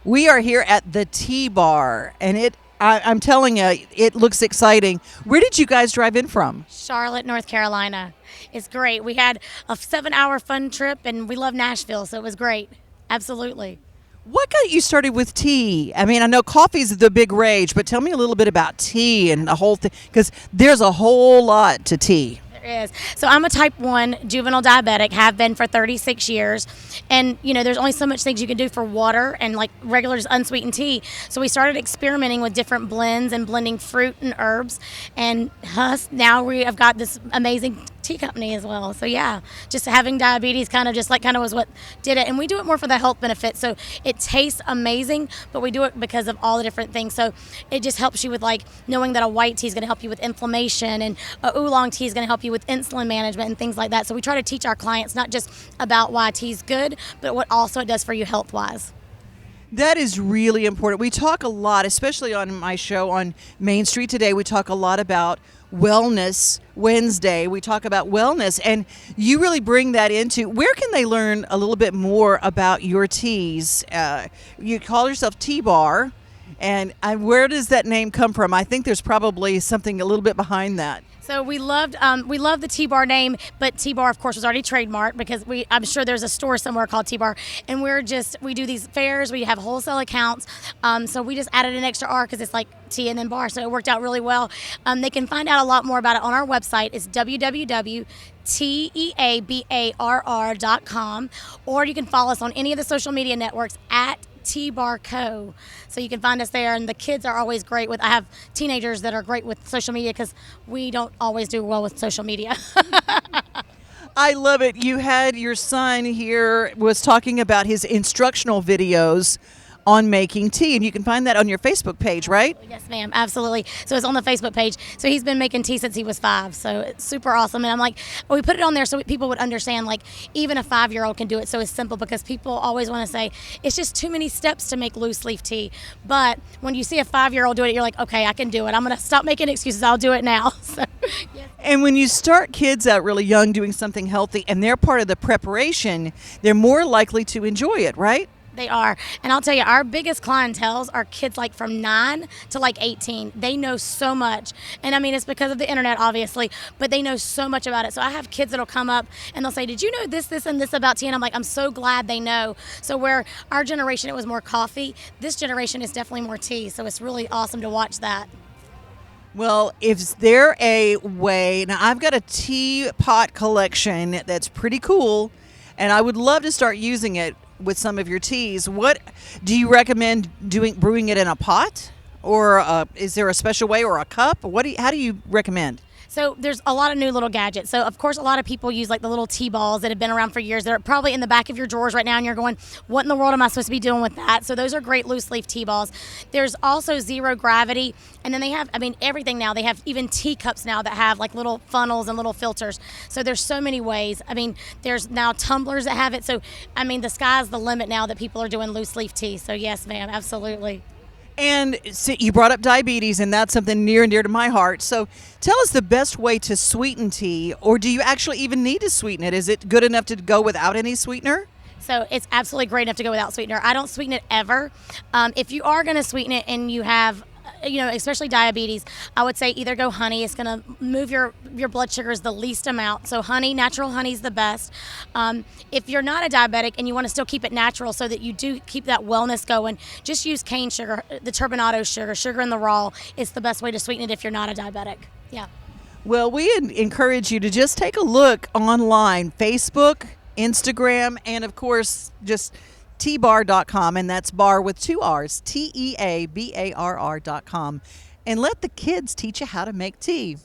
We are here at the Tea Barr, and I'm telling you, it looks exciting. Where did you guys drive in from? Charlotte, North Carolina. It's great. We had a 7 hour fun trip and we love Nashville, so it was great. Absolutely. What got you started with tea? I mean, I know coffee's the big rage, but tell me a little bit about tea and the whole thing, because there's a whole lot to tea. There is. So I'm a type 1 juvenile diabetic, have been for 36 years. And, there's only so much things you can do for water and like regular just unsweetened tea. So we started experimenting with different blends and blending fruit and herbs. And now we have got this amazing tea company as well. So yeah, just having diabetes kind of was what did it. And we do it more for the health benefits. So it tastes amazing, but we do it because of all the different things. So it just helps you with like knowing that a white tea is going to help you with inflammation and a oolong tea is going to help you with insulin management and things like that. So we try to teach our clients not just about why tea's good, but what also it does for you health wise. That is really important. We talk a lot, especially on my show on Main Street Today, we talk a lot about Wellness Wednesday. We talk about wellness, and you really bring that into, where can they learn a little bit more about your teas? You call yourself Tea Barr, and where does that name come from? I think there's probably something a little bit behind that. So we loved the Tea Barr name, but Tea Barr, of course, was already trademarked because I'm sure there's a store somewhere called Tea Barr, and we do these fairs, we have wholesale accounts, so we just added an extra R because it's like tea and then bar, so it worked out really well. They can find out a lot more about it on our website. It's www.teabarr.com, or you can follow us on any of the social media networks at Tea Barr Co. So you can find us there, and the kids are always great with. I have teenagers that are great with social media because we don't always do well with social media. I love it. You had your son here was talking about his instructional videos on making tea, and you can find that on your Facebook page, right? Yes, ma'am, absolutely. So it's on the Facebook page. So he's been making tea since he was 5, so it's super awesome. And I'm like, we put it on there so people would understand, like, even a 5-year-old can do it. So it's simple because people always want to say it's just too many steps to make loose leaf tea. But when you see a 5-year-old do it, you're like, okay, I can do it. I'm going to stop making excuses. I'll do it now. So, yes. And when you start kids out really young doing something healthy and they're part of the preparation, they're more likely to enjoy it, right? They are. And I'll tell you, our biggest clientels are kids like from 9 to like 18. They know so much. And I mean, it's because of the internet, obviously, but they know so much about it. So I have kids that'll come up and they'll say, did you know this, and this about tea? And I'm like, I'm so glad they know. So where our generation, it was more coffee, this generation is definitely more tea. So it's really awesome to watch that. Well, is there a way, now I've got a teapot collection that's pretty cool, and I would love to start using it with some of your teas. What do you recommend brewing it in a pot, or is there a special way, or a cup? How do you recommend? So there's a lot of new little gadgets. So of course a lot of people use like the little tea balls that have been around for years. They're probably in the back of your drawers right now and you're going, what in the world am I supposed to be doing with that? So those are great loose leaf tea balls. There's also zero gravity, and then they have, everything now. They have even teacups now that have like little funnels and little filters. So there's so many ways. There's now tumblers that have it. So the sky's the limit now that people are doing loose leaf tea. So yes, ma'am, absolutely. And so you brought up diabetes, and that's something near and dear to my heart. So tell us the best way to sweeten tea, or do you actually even need to sweeten it? Is it good enough to go without any sweetener? So it's absolutely great enough to go without sweetener. I don't sweeten it ever. If you are going to sweeten it and you have especially diabetes, I would say either go honey. It's going to move your blood sugars the least amount. So honey, natural honey is the best. If you're not a diabetic and you want to still keep it natural so that you do keep that wellness going, just use cane sugar, the turbinado sugar in the raw. It's the best way to sweeten it if you're not a diabetic. Yeah. Well, we encourage you to just take a look online, Facebook, Instagram, and of course, just teabarr.com, and that's bar with 2 R's, TEABARR.com, and let the kids teach you how to make tea.